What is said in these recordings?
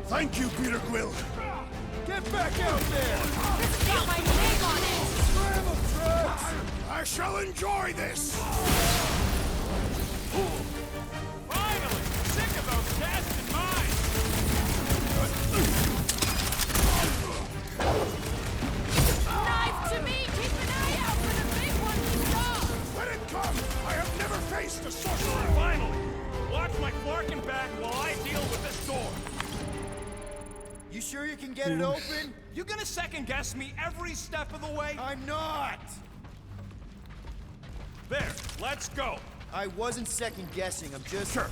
Thank you, Peter Quill. Get back out there! This has got my name on it! Scramble, Drax! I shall enjoy this! Finally! Sick of those cast in mind! Knife to me! Keep an eye out for the big one we saw! Let it come! I have never faced a sorcerer! Finally! Watch my flarkin' back while I deal with this door. You sure you can get it open? You gonna second guess me every step of the way? I'm not! There, let's go. I wasn't second guessing, I'm just... Sure.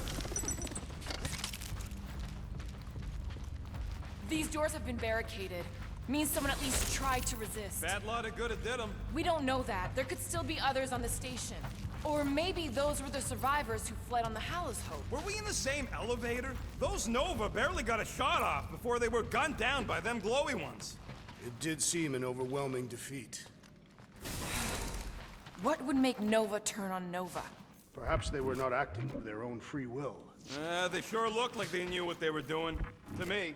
These doors have been barricaded. Means someone at least tried to resist. Bad lot of good it did 'em. We don't know that. There could still be others on the station. Or maybe those were the survivors who fled on the Hallows Hope. Were we in the same elevator? Those Nova barely got a shot off before they were gunned down by them glowy ones. It did seem an overwhelming defeat. What would make Nova turn on Nova? Perhaps they were not acting of their own free will. They sure looked like they knew what they were doing. To me.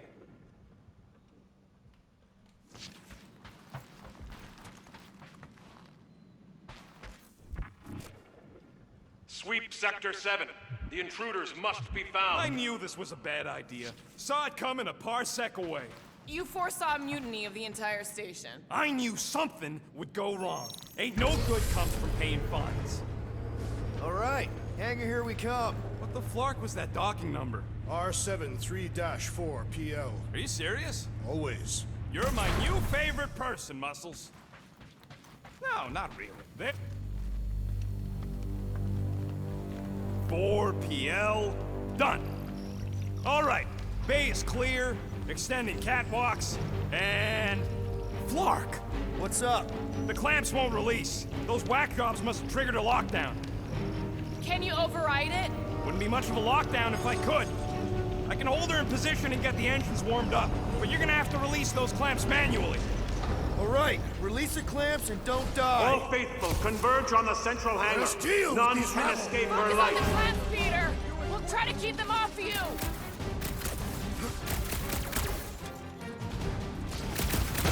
Sweep Sector 7. The intruders must be found. I knew this was a bad idea. Saw it coming a parsec away. You foresaw a mutiny of the entire station. I knew something would go wrong. Ain't no good comes from paying fines. Alright, hangar, here we come. What the flark was that docking number? R73-4 PL. Are you serious? Always. You're my new favorite person, Muscles. No, not really. There. 4 PL. Done. All right. Bay is clear. Extending catwalks. And... Flark! What's up? The clamps won't release. Those whack jobs must have triggered a lockdown. Can you override it? Wouldn't be much of a lockdown if I could. I can hold her in position and get the engines warmed up, but you're gonna have to release those clamps manually. Alright, release the clamps and don't die. All faithful, converge on the central hangar. Let's deal with None these can rebels. escape her Focus on light. the clamps, Peter! We'll try to keep them off you!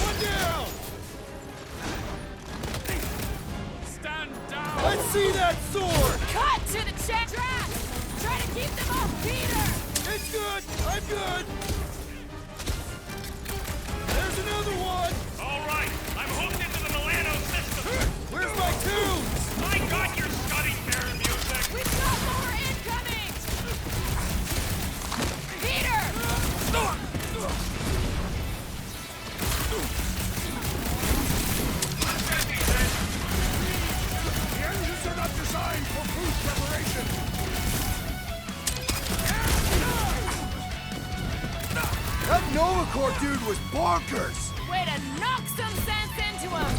One down! Stand down! Let's see that sword! Cut to the check track! Try to keep them off Peter! It's good! I'm good! There's another one! All right, I'm hooked into the Milano system. Where's my tunes? I got your Scotty Karen music. We've got more incoming! Peter! The engines are not designed for boost preparation. That Novacore dude was bonkers! Way to knock some sense into him!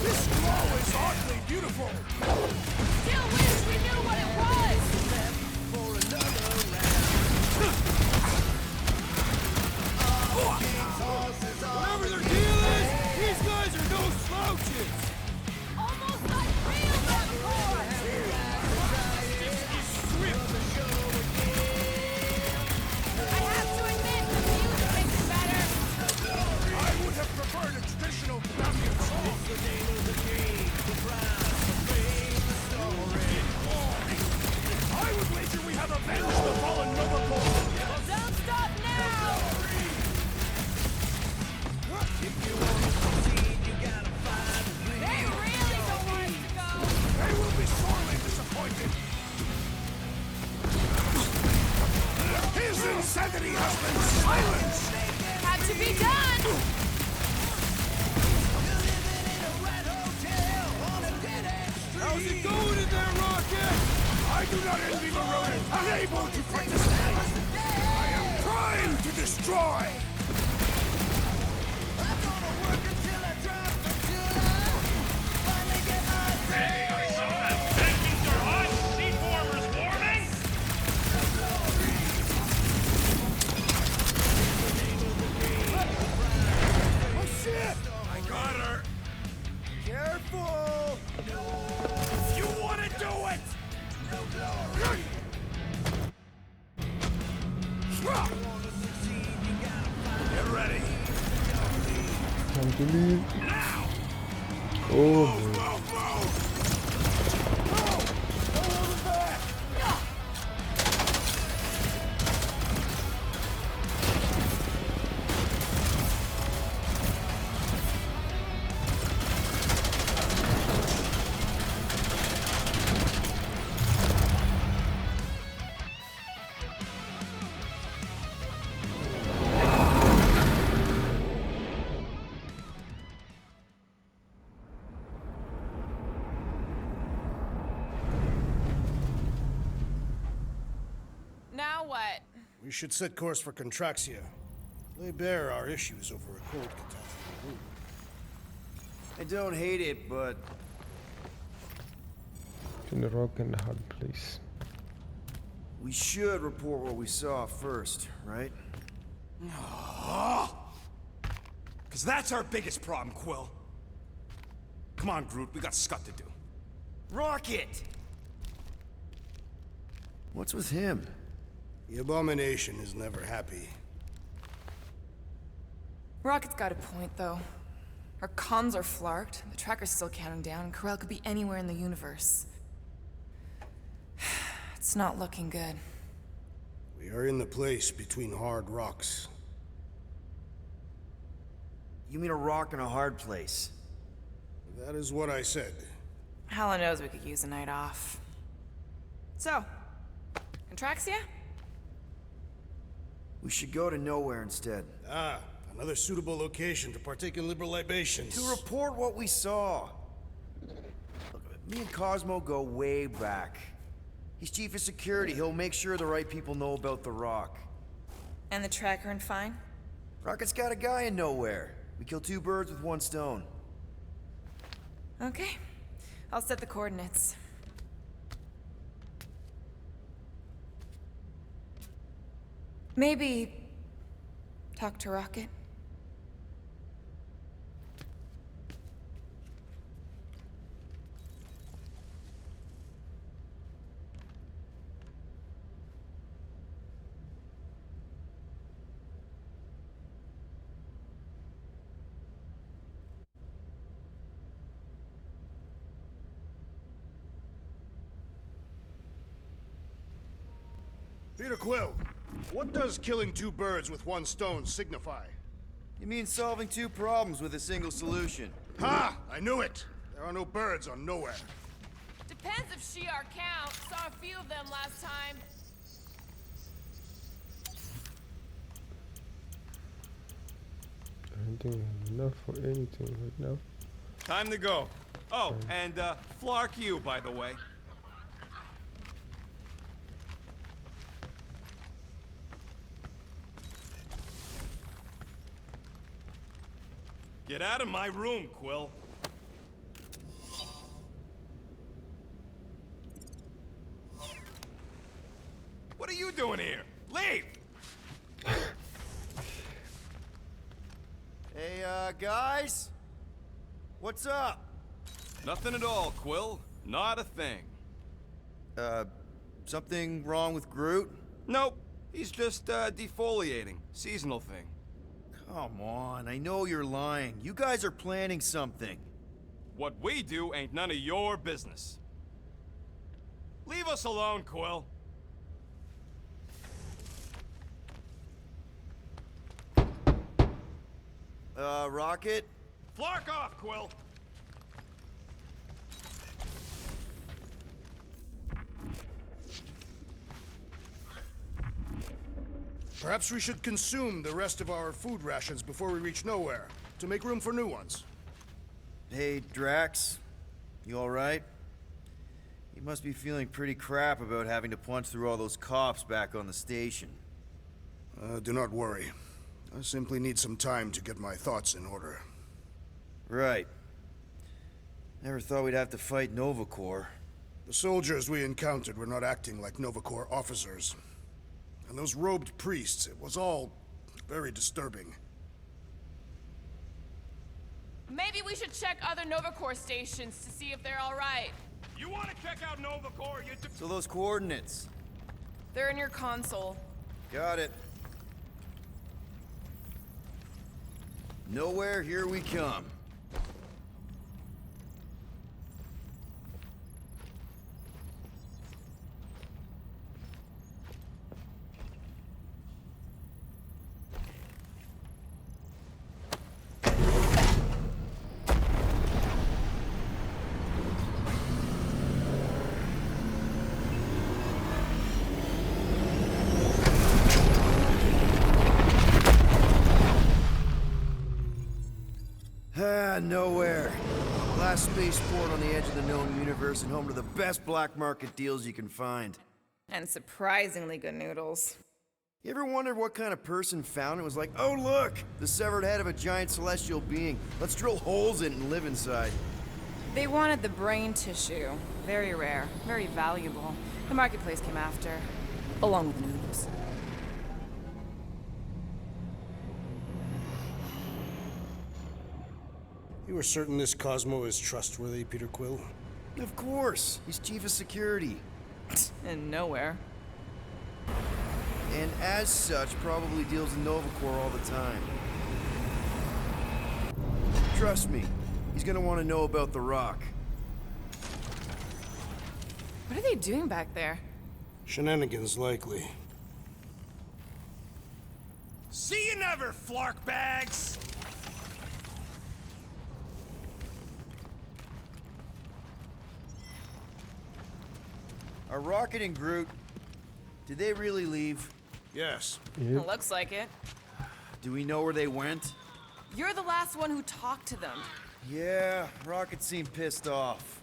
This scroll is oddly beautiful. Still wish we knew what it was! Whatever their deal is, these guys are no slouches! Almost like real Novacore! I have to admit, the music makes it better. I would have preferred a traditional Gambian song. I would wager we have avenged the fallen Novacore. Don't stop now! They really don't want us to go! They will be sorely disappointed. His insanity has been silenced. Had to be done! How's it going in there, Rocket? I do not envy the rodent unable to participate. I am trying to destroy. Engines are hot. Seaformers warming. Oh shit! I got her. Careful! You want to do it? delete. Oh, Now what? We should set course for Contraxia. Lay bare our issues over a cold catastrophe. I don't hate it, but in the rock and a hard place. we should report what we saw first, right? Because that's our biggest problem, Quill. Come on, Groot, we got scut to do. Rocket! What's with him? The abomination is never happy. Rocket's got a point, though. Our comms are flarked, the tracker's still counting down, and Corel could be anywhere in the universe. It's not looking good. We are in the place between hard rocks. You mean a rock in a hard place? That is what I said. Hala knows we could use a night off. So, Contraxia? We should go to nowhere instead. Ah, another suitable location to partake in liberal libations. To report what we saw. Look, me and Cosmo go way back. He's chief of security. He'll make sure the right people know about the rock. And the tracker and fine? Rocket's got a guy in nowhere. We kill two birds with one stone. Okay. I'll set the coordinates. Maybe talk to Rocket. Peter Quill, what does killing two birds with one stone signify? You mean solving two problems with a single solution? Ha! I knew it! There are no birds on nowhere. Depends if she our count. Saw a few of them last time. I don't think I have enough for anything right now. Time to go. Oh, and Flark you, by the way. Get out of my room, Quill. What are you doing here? Leave! Hey, guys? What's up? Nothing at all, Quill. Not a thing. Something wrong with Groot? Nope. He's just, defoliating. Seasonal thing. Come on, I know you're lying. You guys are planning something. What we do ain't none of your business. Leave us alone, Quill. Rocket? Flark off, Quill! Perhaps we should consume the rest of our food rations before we reach nowhere, to make room for new ones. Hey, Drax. You alright? You must be feeling pretty crap about having to punch through all those cops back on the station. Do not worry. I simply need some time to get my thoughts in order. Right. Never thought we'd have to fight Nova Corps. The soldiers we encountered were not acting like Nova Corps officers. And those robed priests, it was all very disturbing. Maybe we should check other Nova Corps stations to see if they're all right. You want to check out Nova Corps? So those coordinates. They're in your console. Got it. Nowhere, here we come. Nowhere. Last spaceport on the edge of the known universe and home to the best black market deals you can find. And surprisingly good noodles. You ever wondered what kind of person found it? Was like, oh look, the severed head of a giant celestial being. Let's drill holes in it and live inside. They wanted the brain tissue. Very rare, very valuable. The marketplace came after, along with the noodles. You are certain this Cosmo is trustworthy, Peter Quill? Of course, he's chief of security. And nowhere. And as such, probably deals in Novacore all the time. Trust me, he's gonna want to know about the rock. What are they doing back there? Shenanigans, likely. See you never, flark bags! Are Rocket and Groot, did they really leave? Yes. Yep. It looks like it. Do we know where they went? You're the last one who talked to them. Yeah, Rocket seemed pissed off.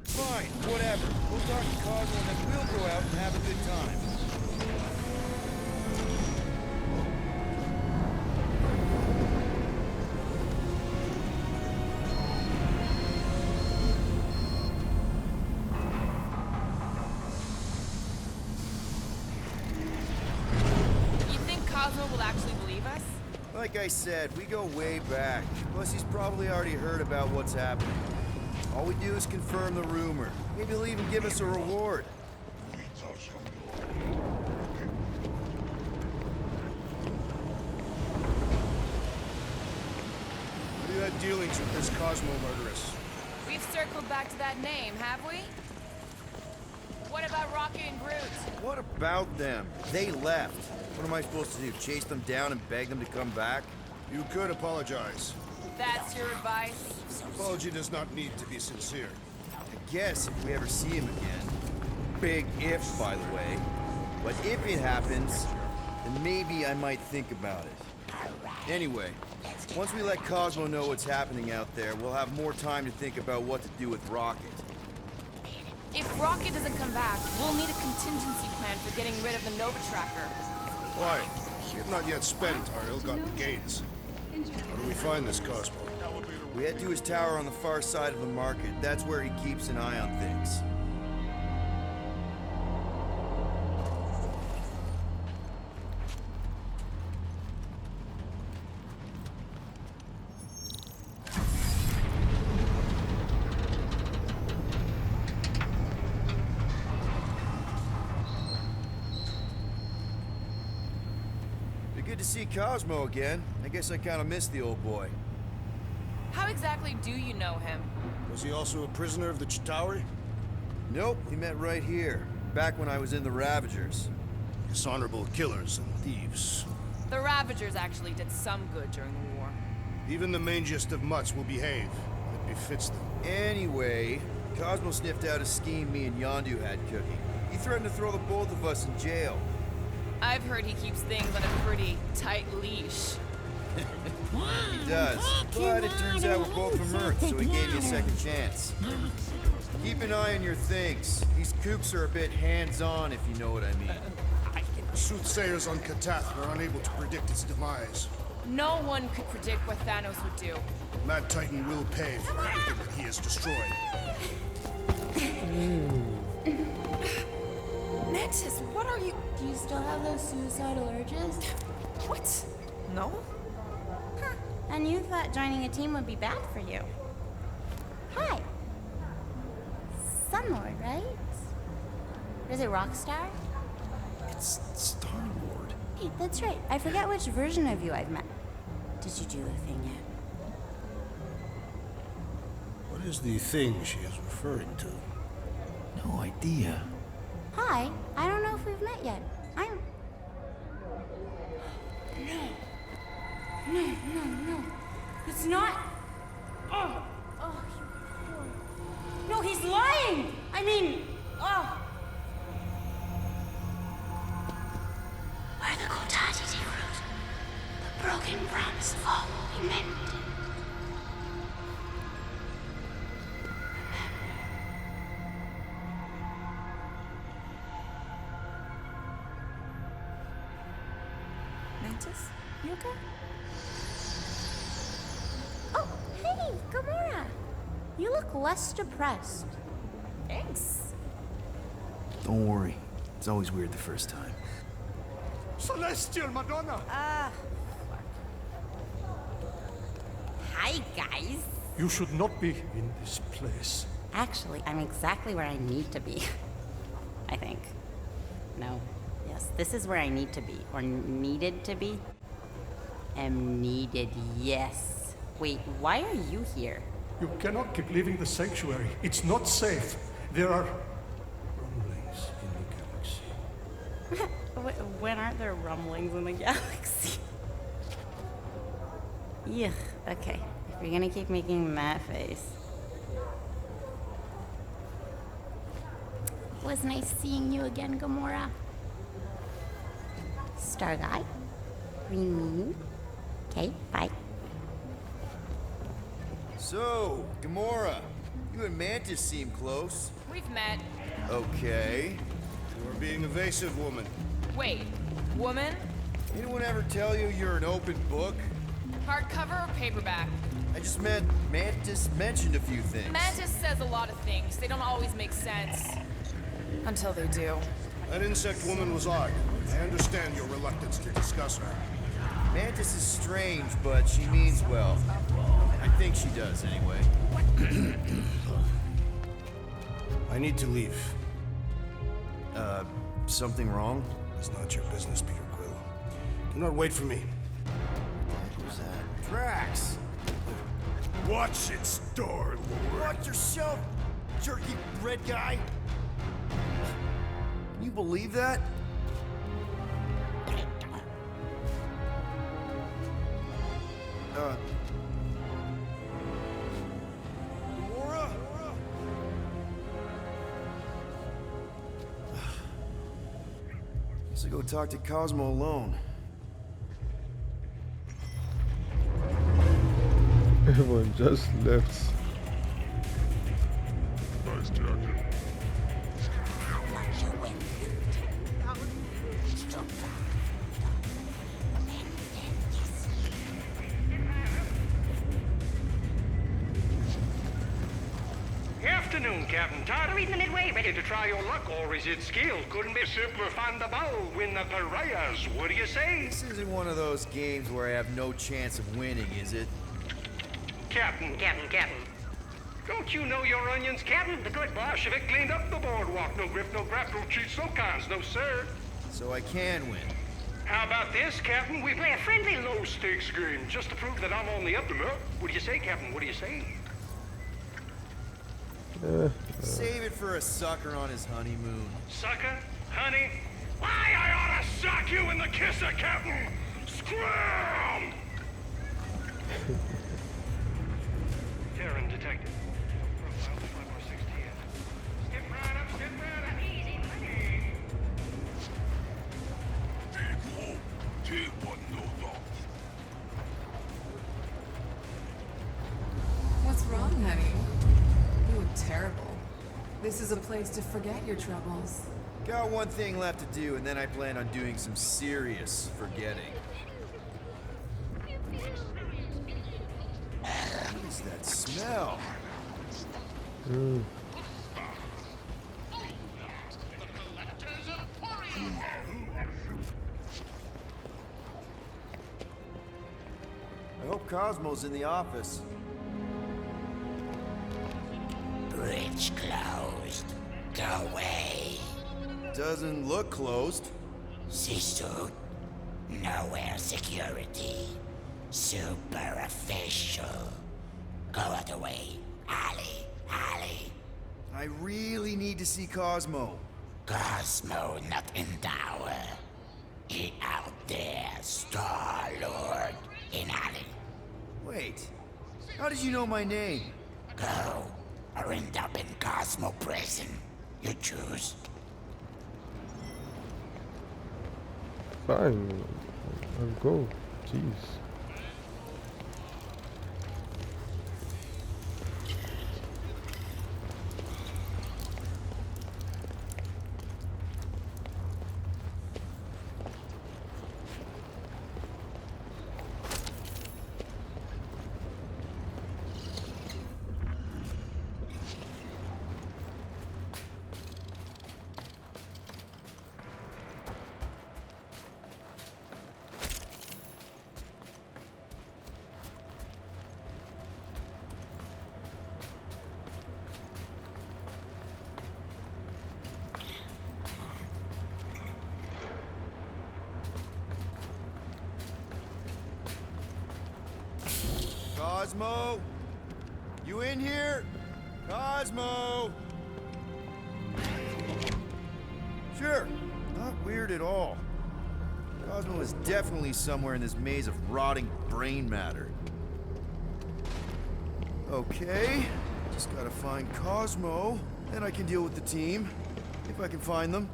Fine, whatever. We'll talk to Cosmo and then we'll go out and have a good time. Will actually believe us? Like I said, we go way back. Plus, he's probably already heard about what's happening. All we do is confirm the rumor. Maybe he'll even give us a reward. Have you had dealings with this Cosmo murderess? We've circled back to that name, have we? What about Rocket and Groot? What about them? They left. What am I supposed to do? Chase them down and beg them to come back? You could apologize. That's your advice? Apology does not need to be sincere. I guess if we ever see him again. Big if, by the way. But if it happens, then maybe I might think about it. Anyway, once we let Cosmo know what's happening out there, we'll have more time to think about what to do with Rocket. If Rocket doesn't come back, we'll need a contingency plan for getting rid of the Nova Tracker. Why? We have not yet spent our ill-gotten gains. How do we find this Cosmo? We head to his tower on the far side of the market. That's where he keeps an eye on things. Good to see Cosmo again. I guess I kind of missed the old boy. How exactly do you know him? Was he also a prisoner of the Chitauri? Nope, we met right here, back when I was in the Ravagers. Dishonorable killers and thieves. The Ravagers actually did some good during the war. Even the mangiest of mutts will behave. It befits them. Anyway, Cosmo sniffed out a scheme me and Yondu had cooking. He threatened to throw the both of us in jail. I've heard he keeps things on a pretty tight leash. He does, but it turns out we're both from Earth, so he gave me a second chance. Keep an eye on your things. These kooks are a bit hands-on, if you know what I mean. Soothsayers on Katath were unable to predict its demise. No one could predict what Thanos would do. Mad Titan will pay for everything that he has destroyed. Nexus, what are you... Do you still have those suicidal urges? What? No? Huh. And you thought joining a team would be bad for you. Hi. Sunlord, right? Is it Rockstar? Star-Lord. Hey, that's right. I forget which version of you I've met. Did you do the thing yet? What is the thing she is referring to? No idea. Hi, I don't know if we've met yet. No. It's not. Oh, you poor. No, he's lying! I mean, Where the Kotati root, the broken promise of all will be mended. Mantis, you okay? Oh, hey, Gamora! You look less depressed. Thanks. Don't worry. It's always weird the first time. Celestial Madonna! Hi, guys. You should not be in this place. Actually, I'm exactly where I need to be. I think. No. Yes, this is where I need to be. Or needed to be. Am needed, yes. Wait, why are you here? You cannot keep leaving the sanctuary. It's not safe. There are rumblings in the galaxy. When aren't there rumblings in the galaxy? Yuck, okay. If you're gonna keep making that face. It was nice seeing you again, Gamora. Star Guy. Green Meanie. Okay, bye. So, Gamora, you and Mantis seem close. We've met. Okay. You are being evasive, woman. Wait, woman? Anyone ever tell you you're an open book? Hardcover or paperback? I just meant Mantis mentioned a few things. Mantis says a lot of things. They don't always make sense. Until they do. That insect woman was odd. I understand your reluctance to discuss her. Mantis is strange, but she means well. I think she does, anyway. I need to leave. Something wrong? It's not your business, Peter Quill. Do not wait for me. Who's that? Drax! Watch it, Star-Lord. Watch yourself, jerky red guy! Can you believe that? Gamora? Guess I'll go talk to Cosmo alone. Everyone just left. Afternoon, Captain Todd. Reading the Midway, ready to try your luck, or is it skill? Couldn't be simpler. Find the ball, win the pariahs. What do you say? This isn't one of those games where I have no chance of winning, is it? Captain. Don't you know your onions, Captain? The good Bolshevik cleaned up the boardwalk. No grip, no grap, no cheats, no cons, no sir. So I can win. How about this, Captain? We play a friendly low-stakes game just to prove that I'm on the up and up. What do you say, Captain? What do you say? Save it for a sucker on his honeymoon. Sucker? Honey? Why, I ought to sock you in the kisser, Captain! Scram! Terran detected. Profile 516. Skip right up. Easy money. What's wrong, honey? You look terrible. This is a place to forget your troubles. Got one thing left to do, and then I plan on doing some serious forgetting. What is that smell? I hope Cosmo's in the office. Bridge closed. Go away. Doesn't look closed. C-suit. Nowhere security. Super official. Go other way. Alley. I really need to see Cosmo. Cosmo not in tower. He out there, Star-Lord. In alley. Wait, how did you know my name? Go, or end up in Cosmo prison. You choose. Fine. I'll go. Jeez. Cosmo? You in here? Cosmo? Sure, not weird at all. Cosmo is definitely somewhere in this maze of rotting brain matter. Okay, just gotta find Cosmo, then I can deal with the team, if I can find them.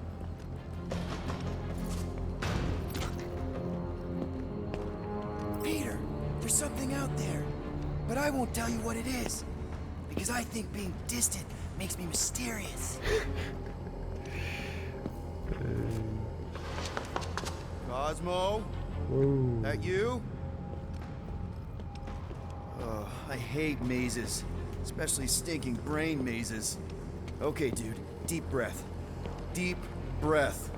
Peter, there's something out there, but I won't tell you what it is, because I think being distant makes me mysterious. Cosmo? Whoa. That you? Oh, I hate mazes, especially stinking brain mazes. Okay, dude, deep breath. Deep breath.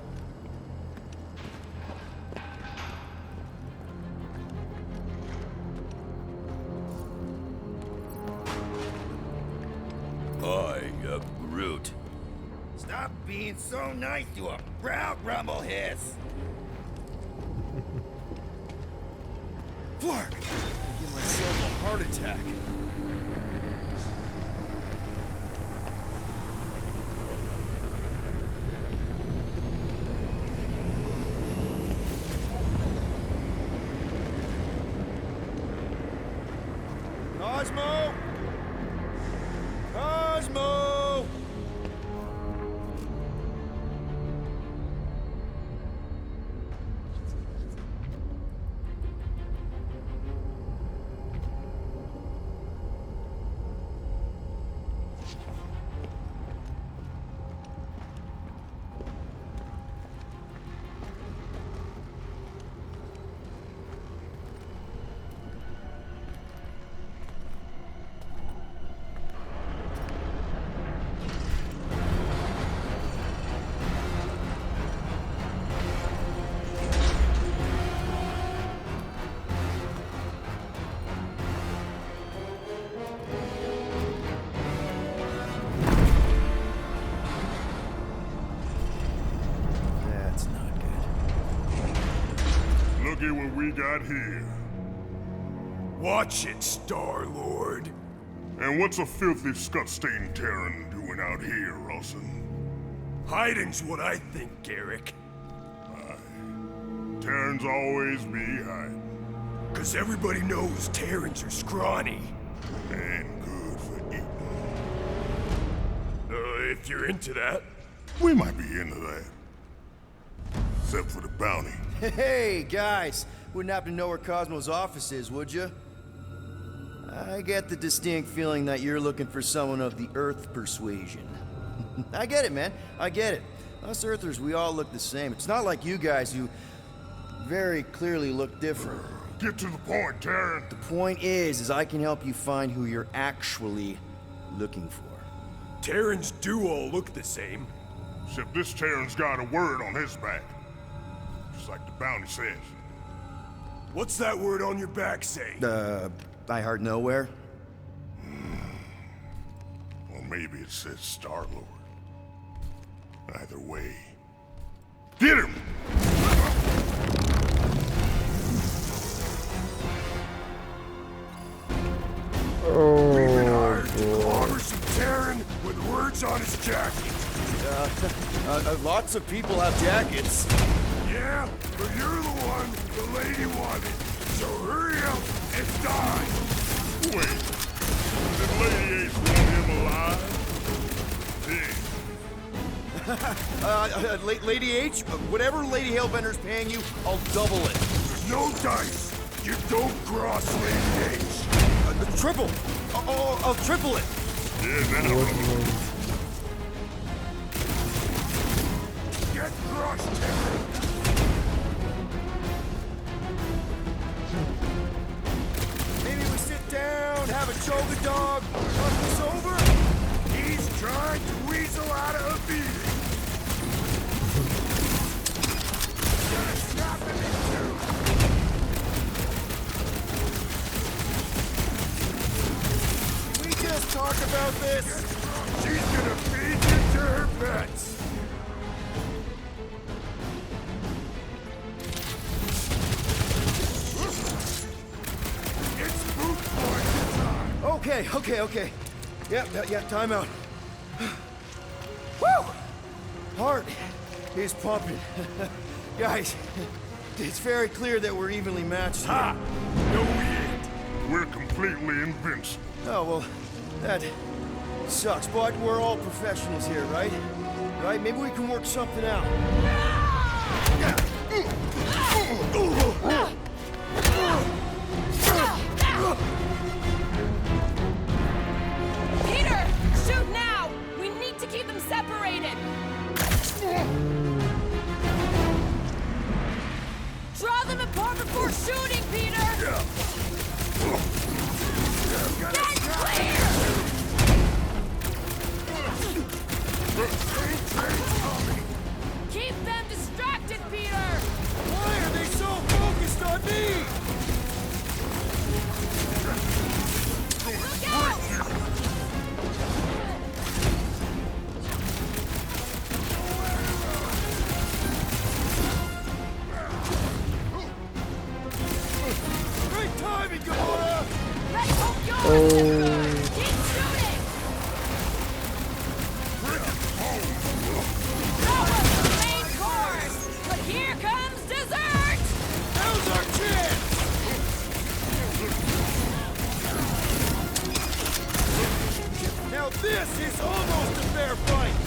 Hi, Groot. Stop being so nice to a proud rumble hiss. Flark! I give myself a heart attack. Cosmo! Cosmo! That's not good. Look at what we got here. Watch it, Star-Lord. And what's a filthy scut-stained Terran doing out here, Rawson? Hiding's what I think, Garrick. Terrans always be hiding. 'Cause everybody knows Terrans are scrawny. And good for eating. If you're into that. We might be into that. Except for the bounty. Hey, guys! Wouldn't happen to know where Cosmo's office is, would you? I get the distinct feeling that you're looking for someone of the Earth persuasion. I get it, man. I get it. Us Earthers, we all look the same. It's not like you guys who very clearly look different. Get to the point, Terran. The point is I can help you find who you're actually looking for. Terrans do all look the same. Except this Terran's got a word on his back. Just like the bounty says. What's that word on your back say? I heart nowhere? Or maybe it says Star-Lord. Either way. Get him! on his jacket? Lots of people have jackets. Yeah, but you're the one the lady wanted. So hurry up and die. Wait, did Lady H want him alive? Lady H, whatever Lady Hellbender's paying you, I'll double it. No dice. You don't cross Lady H. Triple. I'll triple it. Yeah, now. Get crushed, Terry. Maybe we sit down, have a choga dog, talk this over. He's trying to weasel out of a beating. Gotta snap him in two. Can we just talk about this? She's gonna feed you to her pets. It's boot boy time. Okay. Yeah, time out. Woo! Heart is pumping. Guys, it's very clear that we're evenly matched here. Ha! No, we ain't. We're completely invincible. Oh, well, that sucks, but we're all professionals here, right? Right? Maybe we can work something out. Peter, shoot now! We need to keep them separated. Draw them apart before shooting, Peter! Get clear! Keep them distracted, Peter! Why are they so focused on me? Look out! Great timing, Gamora! Let's hope yours! Keep shooting! That was the main course! But here comes dessert! Now's our chance! Now this is almost a fair fight!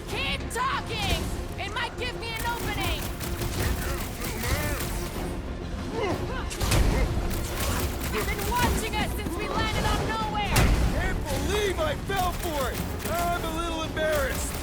Keep talking! It might give me an opening! You've been watching us since we landed on nowhere! Can't believe I fell for it! I'm a little embarrassed.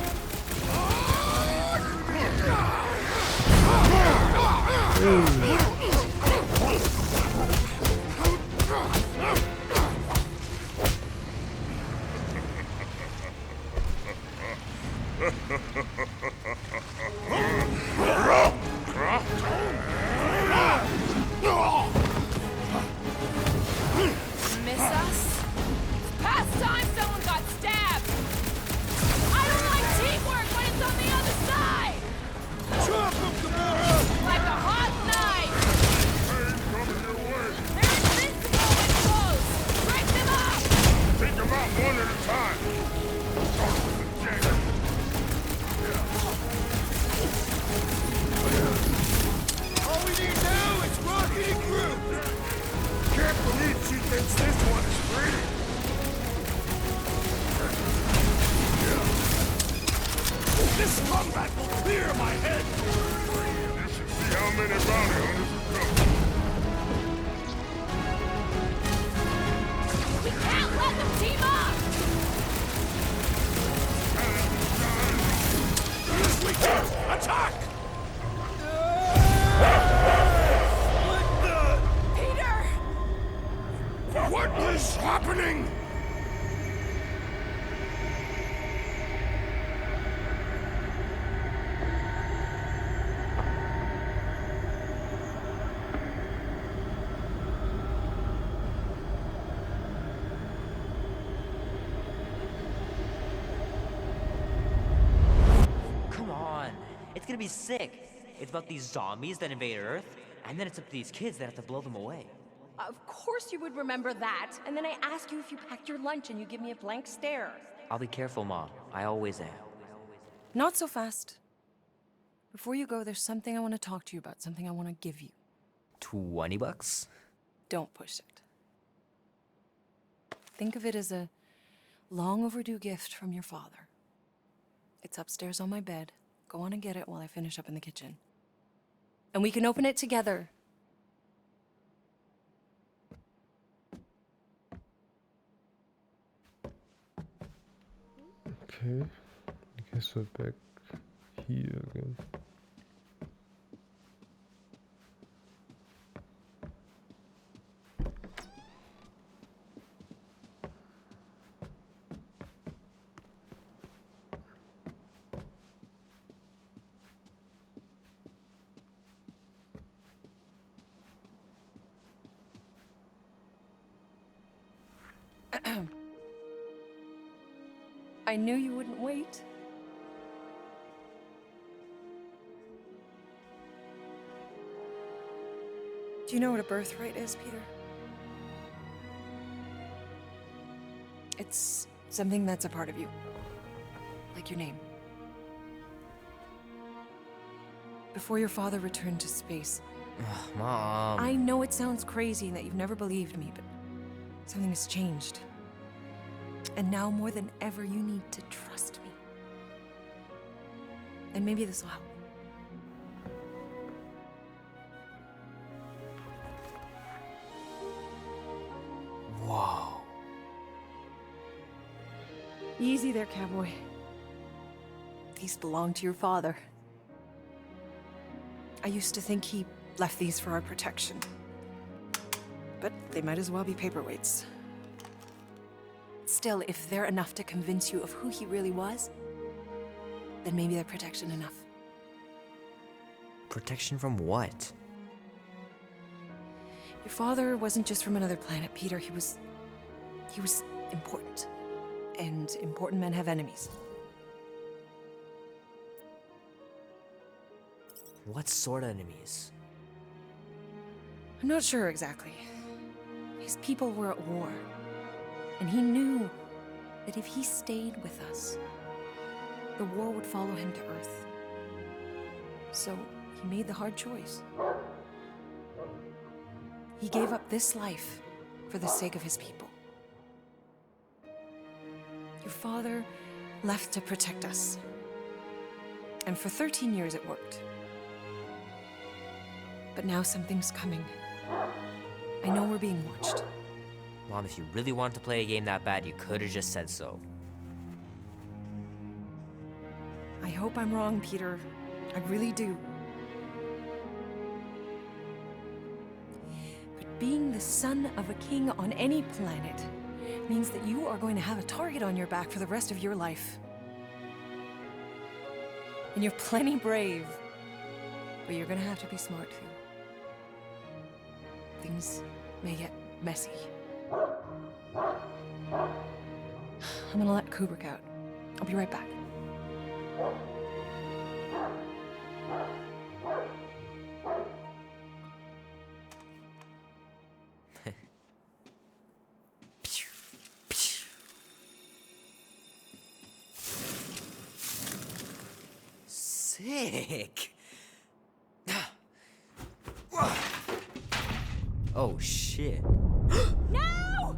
Miss us? Past time someone got stabbed! I don't like teamwork when it's on the other side! Chop him, Gamora! Like a hot knife! Ain't coming your way. They're invincible when close! Break them up! Take them out one at a time. Talk to the Jack. All we need now is Rocket and Groot! Can't believe she thinks this one is free. This combat will clear my head. You should see how many bounty hunters are coming. We can't let them team up! Yes, we can. Attack! Peter! What is happening? Come on, it's gonna be sick. It's about these zombies that invade Earth, and then it's up to these kids that have to blow them away. Of course you would remember that. And then I ask you if you packed your lunch and you give me a blank stare. I'll be careful, Mom. I always am. Not so fast. Before you go, there's something I want to talk to you about, something I want to give you. $20? Don't push it. Think of it as a long overdue gift from your father. It's upstairs on my bed. Go on and get it while I finish up in the kitchen. And we can open it together. Okay, I guess we're back here again. I knew you wouldn't wait. Do you know what a birthright is, Peter? It's something that's a part of you. Like your name. Before your father returned to space. Ugh, Mom. I know it sounds crazy and that you've never believed me, but something has changed. And now more than ever, you need to trust me. And maybe this will help. Whoa. Easy there, cowboy. These belong to your father. I used to think he left these for our protection. But they might as well be paperweights. Still, if they're enough to convince you of who he really was, then maybe they're protection enough. Protection from what? Your father wasn't just from another planet, Peter. He was important. And important men have enemies. What sort of enemies? I'm not sure exactly. His people were at war. And he knew that if he stayed with us, the war would follow him to Earth. So he made the hard choice. He gave up this life for the sake of his people. Your father left to protect us. And for 13 years it worked. But now something's coming. I know we're being watched. Mom, if you really wanted to play a game that bad, you could have just said so. I hope I'm wrong, Peter. I really do. But being the son of a king on any planet means that you are going to have a target on your back for the rest of your life. And you're plenty brave, but you're gonna have to be smart too. Things may get messy. I'm gonna let Kubrick out. I'll be right back. Sick. Oh shit. No!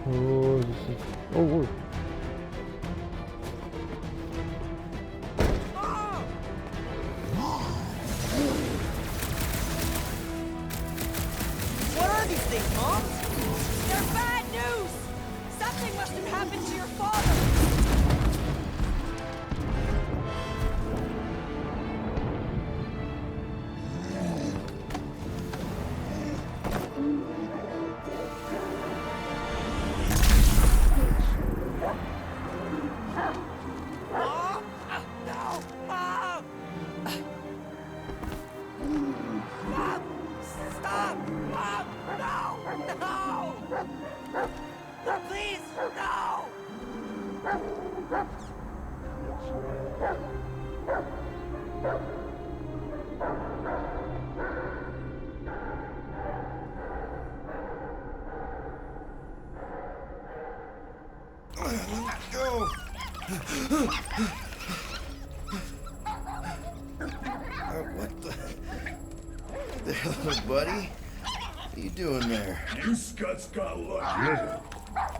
Oh, this is... Oh, whoa. What are these things, Mom? They're bad news! Something must have happened to your father! Please, no! Go! What the hell, buddy? What are you doing there? You scuts got lucky.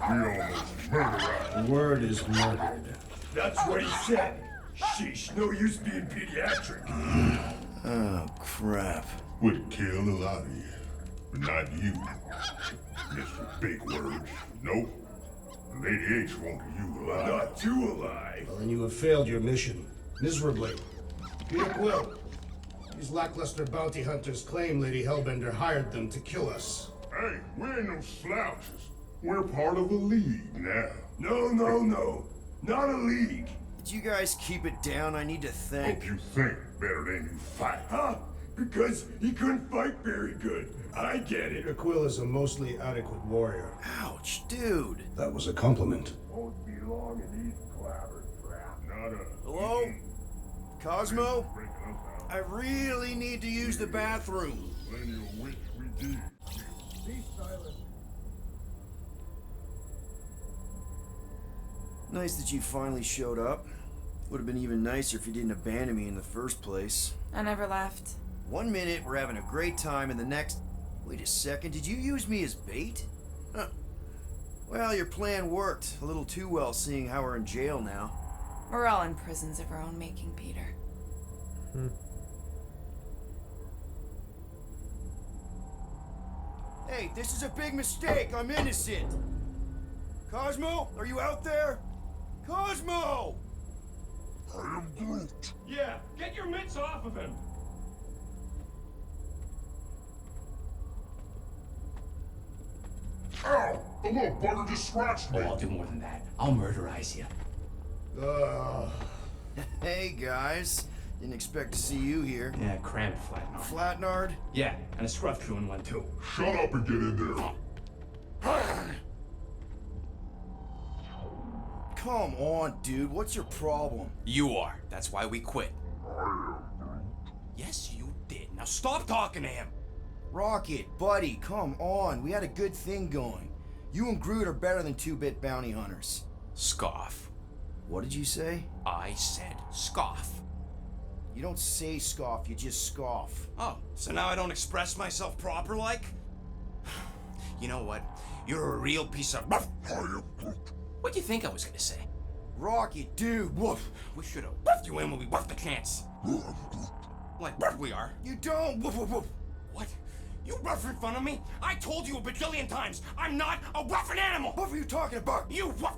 We almost murdered The word is murdered. That's what he said. Sheesh, no use being pediatric. Oh, crap. Would kill a lot of you, but not you. Mr. Big Words. Nope. Lady H wanted you alive. Not too alive. Well, then you have failed your mission. Miserably. Peter Quill. These lackluster bounty hunters claim Lady Hellbender hired them to kill us. Hey, we ain't no slouches. We're part of a league now. No. Not a league. Did you guys keep it down? I need to think. Hope you think better than you fight. Huh? Because he couldn't fight very good. I get it. Peter Quill is a mostly adequate warrior. Ouch, dude. That was a compliment. Won't be long in these clavers, crap. Not us. Hello? Cosmo? I really need to use the bathroom. Plenty of which we did. Be silent. Nice that you finally showed up. Would have been even nicer if you didn't abandon me in the first place. I never left. 1 minute, we're having a great time, and the next... Wait a second, did you use me as bait? Huh. Well, your plan worked. A little too well, seeing how we're in jail now. We're all in prisons of our own making, Peter. Hey, this is a big mistake. I'm innocent. Cosmo, are you out there? Cosmo! I am Groot. Yeah, get your mitts off of him. Ow! The little bugger just scratched me. Oh, I'll do more than that. I'll murderize you. Hey, guys. Didn't expect to see you here. Yeah, cram it, Flatnard. Flatnard? Yeah, and a scruff crew in one too. Shut up and get in there. Come on, dude. What's your problem? You are. That's why we quit. Yes, you did. Now stop talking to him. Rocket, buddy, come on. We had a good thing going. You and Groot are better than 2-bit bounty hunters. Scoff. What did you say? I said scoff. You don't say scoff, you just scoff. Oh, so now I don't express myself proper like? You know what? You're a real piece of... What do you think I was gonna say? Rocket, dude, woof. We should have woofed you in when we woofed the chance. Like woof we are. You don't woof woof woof. What? You rough in front of me? I told you a bajillion times, I'm not a woofing animal! What were you talking about? You woof...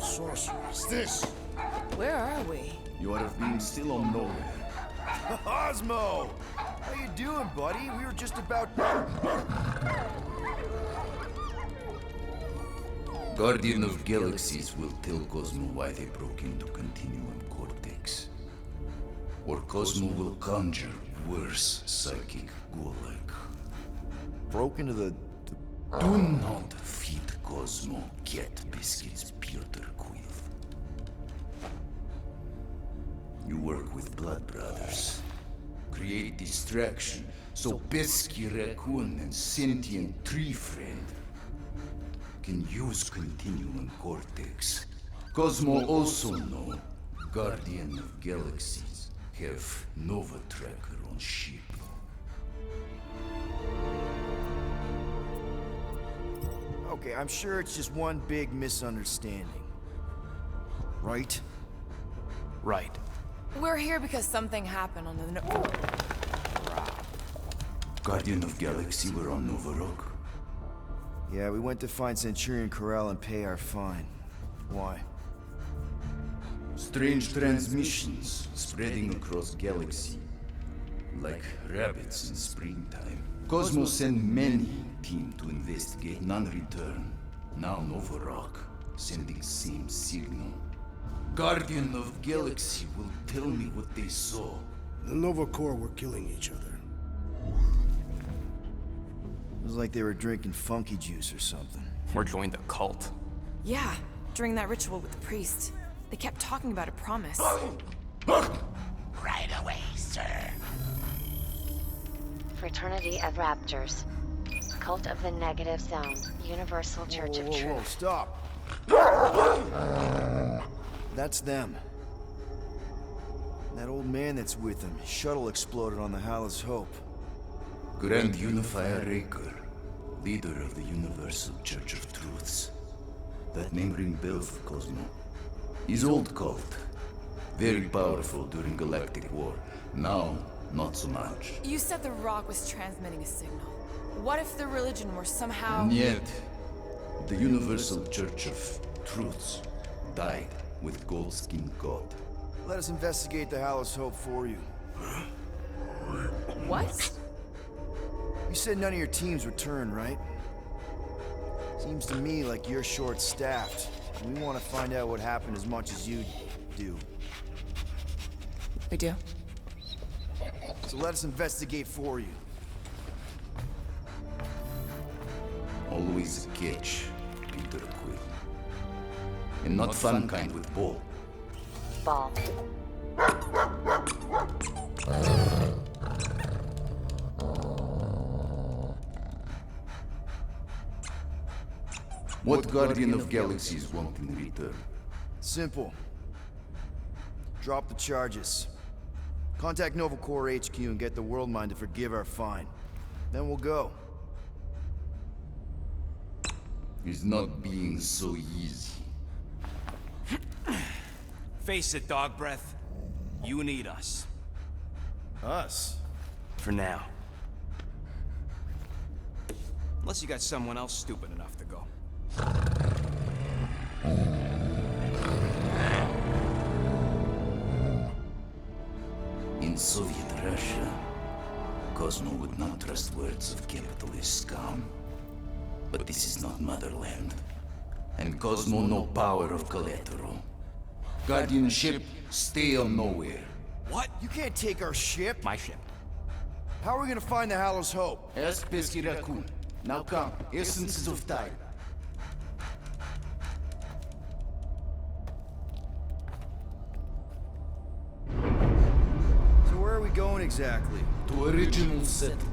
Sorceress, this! Where are we? You ought to have been still on nowhere. Cosmo! How you doing, buddy? We were just about... Guardian of Galaxies will tell Cosmo why they broke into Continuum Cortex. Or Cosmo will conjure worse psychic gulag. Broke into the... Do not feed Cosmo cat biscuits, Peter Quill. You work with Blood Brothers. Create distraction so Pesky Raccoon and sentient tree friend can use Continuum Cortex. Cosmo also know Guardian of Galaxies have Nova Tracker on ship. Okay, I'm sure it's just one big misunderstanding. Right? Right. We're here because something happened on the... Guardian of Galaxy were on Nova Rock. Yeah, we went to find Centurion Corral and pay our fine. Why? Strange transmissions spreading across galaxy, like rabbits in springtime. Cosmo sent many team investigate, none return. Now Novorok, sending same signal. Guardian of Galaxy will tell me what they saw. The Nova Corps were killing each other. It was like they were drinking funky juice or something. Or joined a cult. Yeah, during that ritual with the priest. They kept talking about a promise. Right away, sir. Fraternity of Raptors. Cult of the Negative Zone. Universal Church of Whoa, Truth. stop. That's them. That old man that's with him. His shuttle exploded on the Hallis Hope. Grand Unifier Raker, leader of the Universal Church of Truths. That name ring bell for Cosmo. His old cult. Very powerful during Galactic War. Now, not so much. You said the rock was transmitting a signal. What if the religion were somehow... Yet, the Universal Church of Truths died with Goldskin God. Let us investigate the Hallis Hope for you. What? You said none of your teams returned, right? Seems to me like you're short-staffed. We want to find out what happened as much as you do. We do? So let us investigate for you. Always a catch, Peter Quill. And not fun kind with ball. Ball. What Guardian of Galaxies want in return? Simple. Drop the charges. Contact Nova Corps HQ and get the World Mind to forgive our fine. Then we'll go. It's not being so easy. Face it, dog breath. You need us. Us? For now. Unless you got someone else stupid enough to go. In Soviet Russia, Cosmo would not trust words of capitalist scum. But this is not motherland. And Cosmo no power of collateral. Guardianship, stay on nowhere. What? You can't take our ship? My ship. How are we gonna find the Hallis Hope? Ask Pesky Raccoon. Now come, essences of time. So where are we going exactly? To original settlement.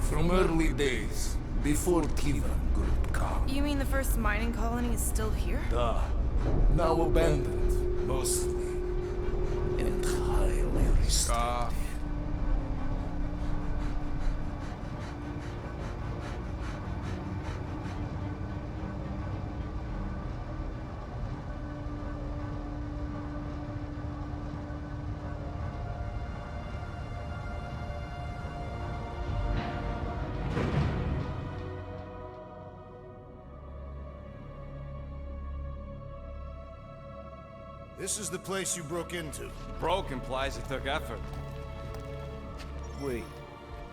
From early days, before Kivan Group come. You mean the first mining colony is still here? Duh. Now abandoned, mostly. And highly restricted. This is the place you broke into. Broke implies it took effort. Wait,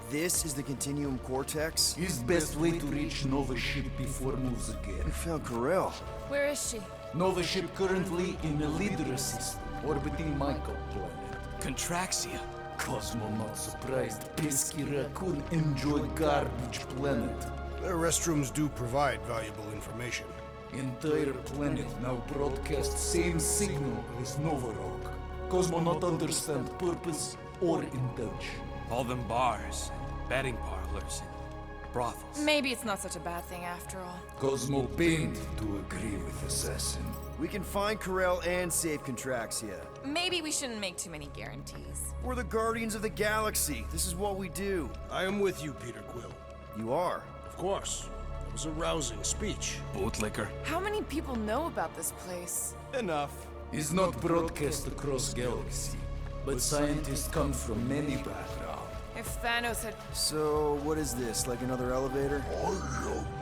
this is the Continuum Cortex? His best way to reach Nova ship before moves again. We found Karel. Where is she? Nova ship currently in a leader system, orbiting Michael planet. Contraxia. Cosmo not surprised. Pesky Raccoon enjoy garbage planet. Their restrooms do provide valuable information. Entire planet now broadcast same signal as Novorok. Cosmo not understand purpose or intention. All them bars, betting parlors, and brothels. Maybe it's not such a bad thing after all. Cosmo pained to agree with Assassin. We can find Karel and save Contraxia. Maybe we shouldn't make too many guarantees. We're the Guardians of the Galaxy. This is what we do. I am with you, Peter Quill. You are? Of course. It was a rousing speech. Bootlicker. How many people know about this place? Enough. Is not broadcast across galaxy, but scientists come from many backgrounds. If Thanos had... So, what is this? Like another elevator?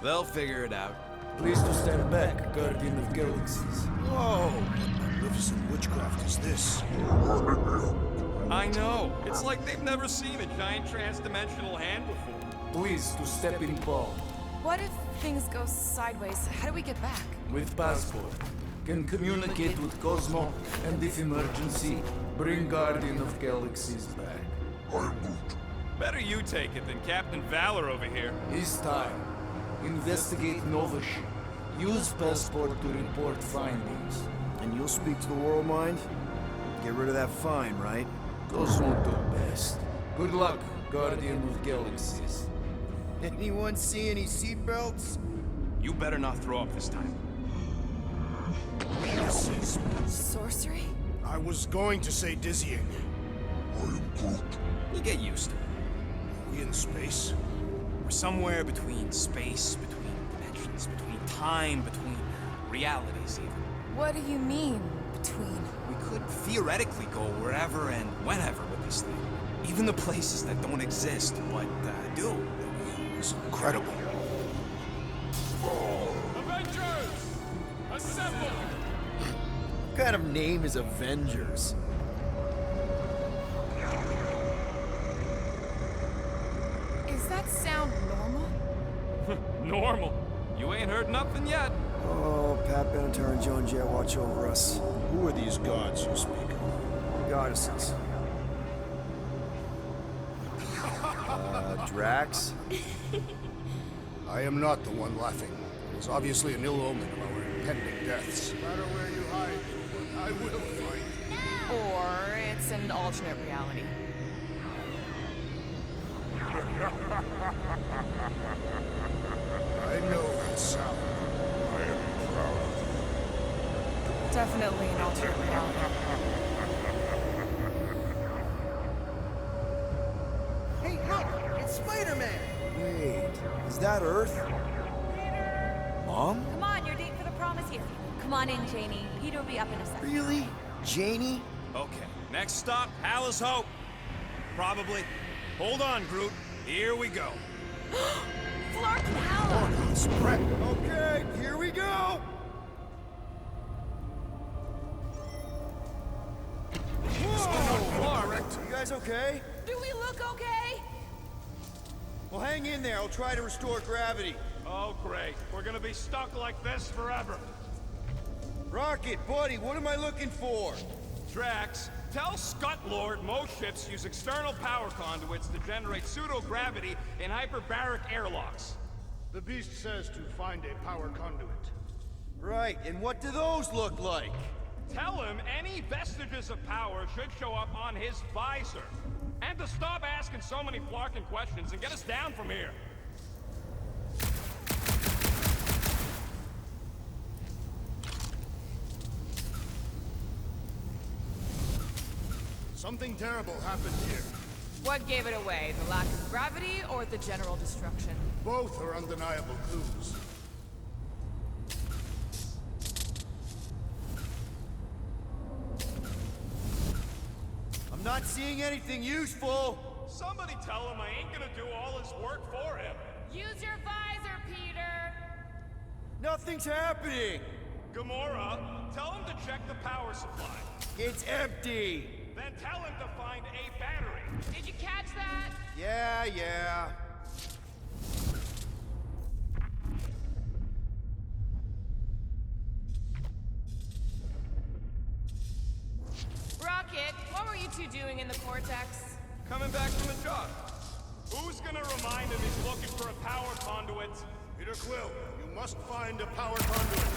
They'll figure it out. Please to stand back, Guardian of Galaxies. Whoa! What magnificent witchcraft is this? I know. It's like they've never seen a giant trans-dimensional hand before. Please to step in palm. What if things go sideways? How do we get back? With passport. Can communicate with Cosmo, and if emergency, bring Guardian of Galaxies back. Better you take it than Captain Valor over here. It's time. Investigate Nova ship. Use passport to report findings. And you'll speak to the world mind? Get rid of that fine, right? Cosmo do best. Good luck, Guardian of Galaxies. Anyone see any seatbelts? You better not throw up this time. This is... Sorcery? I was going to say dizzying. You get used to it. Are we in space? We're somewhere between space, between dimensions, between time, between realities even. What do you mean, between? We could theoretically go wherever and whenever with this thing. Even the places that don't exist, but do. It's incredible. Avengers! Assemble! What kind of name is Avengers? Is that sound normal? Normal. You ain't heard nothing yet. Oh, Pat Benatar and Joan Jett watch over us. Who are these gods you speak of? Goddesses. Drax? I am not the one laughing. It's obviously an ill omen of our impending deaths. No matter where you hide, I will find you. Or it's an alternate reality. I know that sound. I am proud. Definitely an alternate reality. Hey, look! It's Spider-Man! Wait, is that Earth? Mom? Come on, your date for the prom is here. Come on in, Janie. Peter will be up in a second. Really? Janie? Okay, next stop, Palace Hope. Probably. Hold on, Groot. Here we go. Flark and Hella! Okay, here we go! Whoa! You guys okay? Do we look okay? Well, hang in there. I'll try to restore gravity. Oh, great. We're gonna be stuck like this forever. Rocket, buddy, what am I looking for? Drax, tell Scut Lord most ships use external power conduits to generate pseudo-gravity in hyperbaric airlocks. The beast says to find a power conduit. Right, and what do those look like? Tell him any vestiges of power should show up on his visor. And to stop asking so many flarking questions and get us down from here. Something terrible happened here. What gave it away? The lack of gravity or the general destruction? Both are undeniable clues. I'm not seeing anything useful. Somebody tell him I ain't gonna do all his work for him. Use your visor, Peter! Nothing's happening. Gamora, tell him to check the power supply. It's empty. Then tell him to find a battery. Did you catch that? Yeah. Rocket, what were you two doing in the Cortex? Coming back from a job. Who's gonna remind him he's looking for a power conduit? Peter Quill, you must find a power conduit.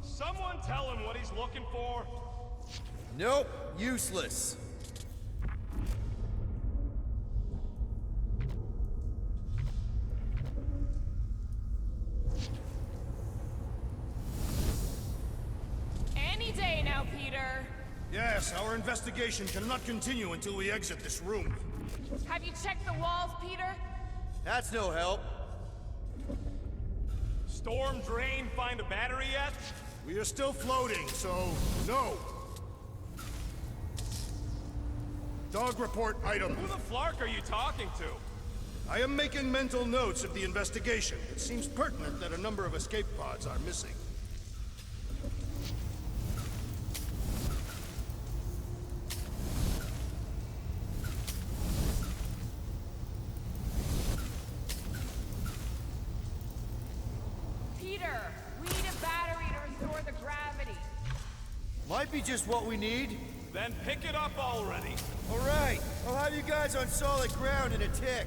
Someone tell him what he's looking for. Nope, useless. Any day now, Peter. Yes, our investigation cannot continue until we exit this room. Have you checked the walls, Peter? That's no help. Storm drain find a battery yet? We are still floating, so no. Dog report item. Who the flark are you talking to? I am making mental notes of the investigation. It seems pertinent that a number of escape pods are missing. Might be just what we need. Then pick it up already. All right, I'll have you guys on solid ground in a tick.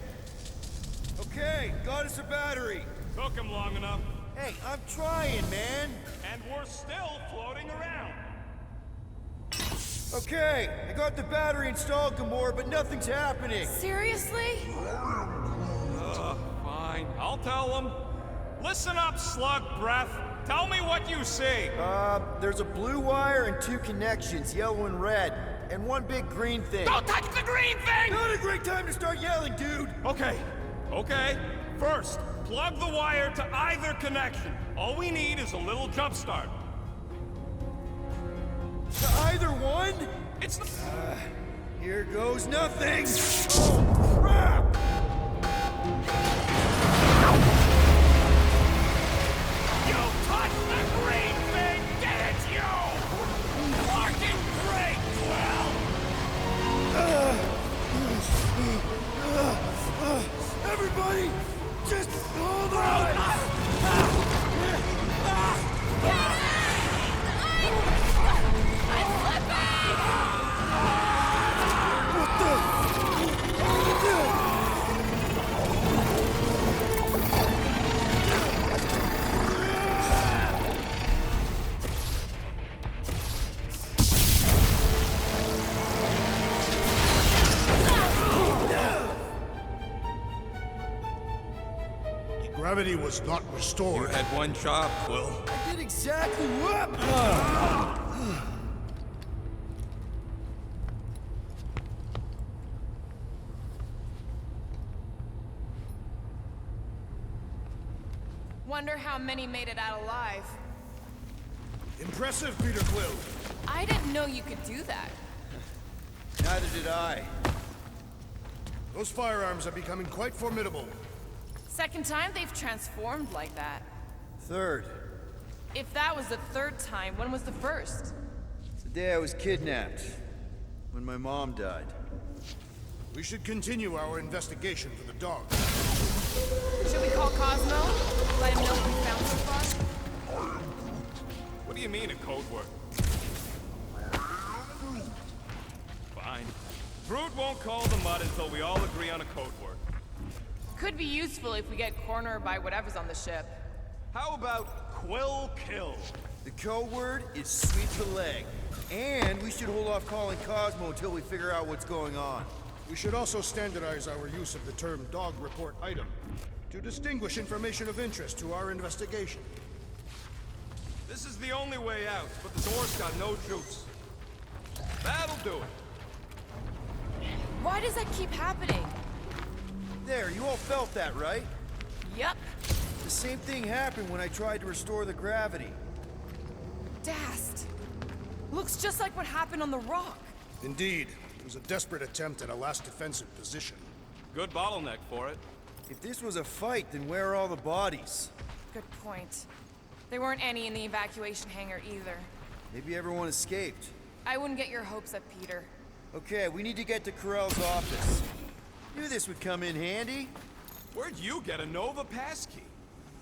Okay, got us a battery. Took him long enough. Hey, I'm trying, man. And we're still floating around. Okay, I got the battery installed, Gamora, but nothing's happening. Seriously? Fine. I'll tell them. Listen up, slug breath. Tell me what you see. There's a blue wire and 2 connections, yellow and red, and 1 big green thing. Don't touch the green thing! Not a great time to start yelling, dude! Okay. First, plug the wire to either connection. All we need is a little jump start. To either one? It's the... Here goes nothing! Oh, crap! You touched the green thing, didn't you? Fucking great, Quill! Everybody, just hold on! Gravity was not restored. You had one job, Quill. I did exactly what? Wonder how many made it out alive. Impressive, Peter Quill. I didn't know you could do that. Neither did I. Those firearms are becoming quite formidable. Second time they've transformed like that. Third. If that was the third time, when was the first? It's the day I was kidnapped. When my mom died. We should continue our investigation for the dog. Should we call Cosmo? Let him know what we found so far? What do you mean, a code word? Fine. Groot won't call the mud until we all agree on a code word. Could be useful if we get cornered by whatever's on the ship. How about Quill Kill? The code word is sweep the leg. And we should hold off calling Cosmo until we figure out what's going on. We should also standardize our use of the term dog report item to distinguish information of interest to our investigation. This is the only way out, but the door's got no juice. That'll do it. Why does that keep happening? There, you all felt that, right? Yep. The same thing happened when I tried to restore the gravity. Dast. Looks just like what happened on the rock. Indeed. It was a desperate attempt at a last defensive position. Good bottleneck for it. If this was a fight, then where are all the bodies? Good point. There weren't any in the evacuation hangar either. Maybe everyone escaped. I wouldn't get your hopes up, Peter. Okay, we need to get to Carell's office. Knew this would come in handy. Where'd you get a Nova passkey?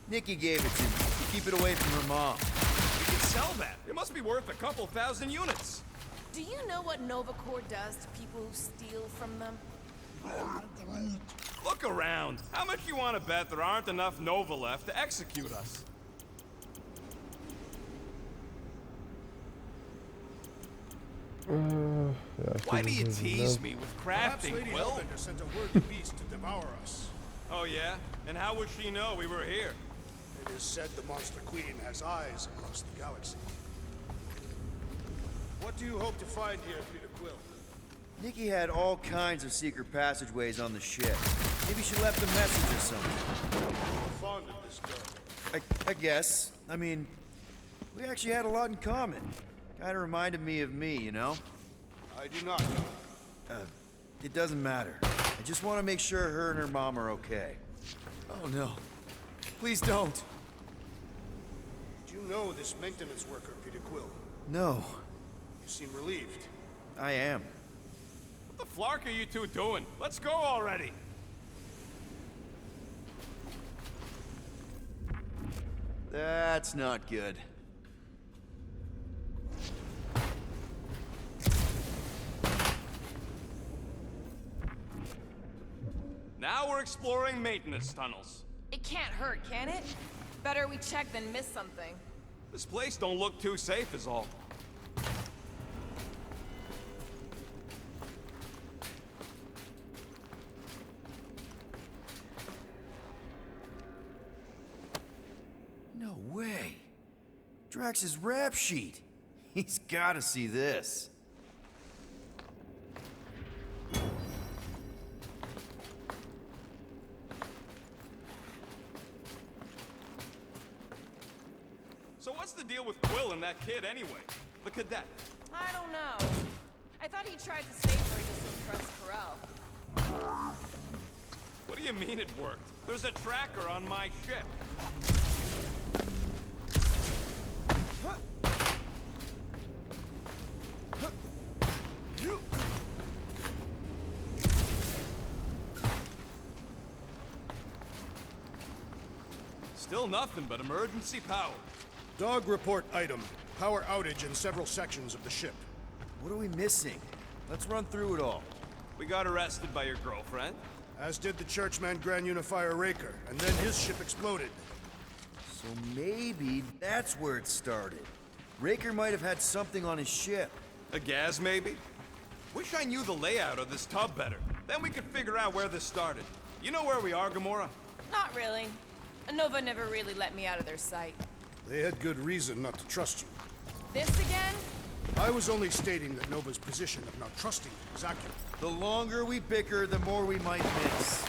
Nikki gave it to me to keep it away from her mom. You can sell that. It must be worth a couple thousand units. Do you know what Nova Corps does to people who steal from them? Look around. How much you want to bet there aren't enough Nova left to execute us? Why do you tease me with crafting, Lady Quill? Hellbender sent a word to Beast to devour us. Oh yeah? And how would she know we were here? It is said the Monster Queen has eyes across the galaxy. What do you hope to find here, Peter Quill? Nikki had all kinds of secret passageways on the ship. Maybe she left a message or something. I'm fond of this girl. I guess. I mean, we actually had a lot in common. Kinda reminded me of me, you know? I do not. It doesn't matter. I just want to make sure her and her mom are okay. Oh no. Please don't. Do you know this maintenance worker, Peter Quill? No. You seem relieved. I am. What the flark are you two doing? Let's go already. That's not good. Now we're exploring maintenance tunnels. It can't hurt, can it? Better we check than miss something. This place don't look too safe is all. No way. Drax's rap sheet. He's gotta see this. So what's the deal with Quill and that kid anyway? The cadet. I don't know. I thought he tried to stay for just to impress Corel. What do you mean it worked? There's a tracker on my ship. Still nothing but emergency power. Dog report item. Power outage in several sections of the ship. What are we missing? Let's run through it all. We got arrested by your girlfriend. As did the churchman Grand Unifier Raker, and then his ship exploded. So maybe that's where it started. Raker might have had something on his ship. A gas, maybe? Wish I knew the layout of this tub better. Then we could figure out where this started. You know where we are, Gamora? Not really. Nova never really let me out of their sight. They had good reason not to trust you. This again? I was only stating that Nova's position of not trusting you is accurate. The longer we bicker, the more we might miss.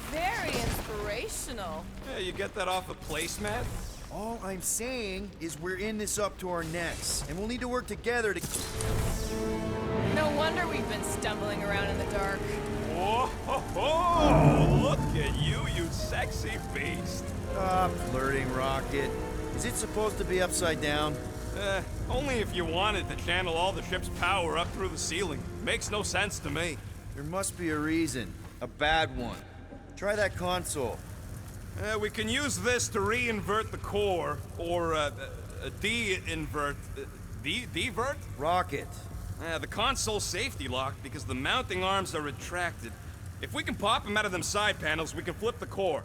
Very inspirational. Yeah, you get that off a placemat? All I'm saying is we're in this up to our necks, and we'll need to work together to... No wonder we've been stumbling around in the dark. Whoa, ho, ho! Look at you, you sexy beast. Stop flirting, Rocket. Is it supposed to be upside down? Only if you wanted to channel all the ship's power up through the ceiling. Makes no sense to me. There must be a reason. A bad one. Try that console. We can use this to re-invert the core, or de-invert... Divert? Rocket. The console's safety locked because the mounting arms are retracted. If we can pop them out of them side panels, we can flip the core.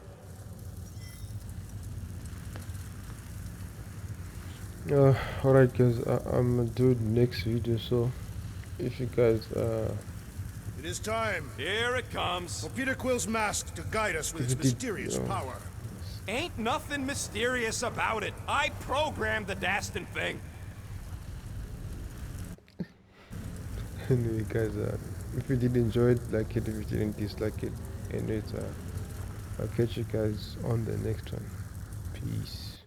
Alright guys, I'm gonna do it next video, so if you guys It is time. Here it comes. For Peter Quill's mask to guide us with its mysterious power. Ain't nothing mysterious about it. I programmed the dastin' thing. anyway guys, if you did enjoy it, like it. If you didn't, dislike it. And I'll catch you guys on the next one. Peace.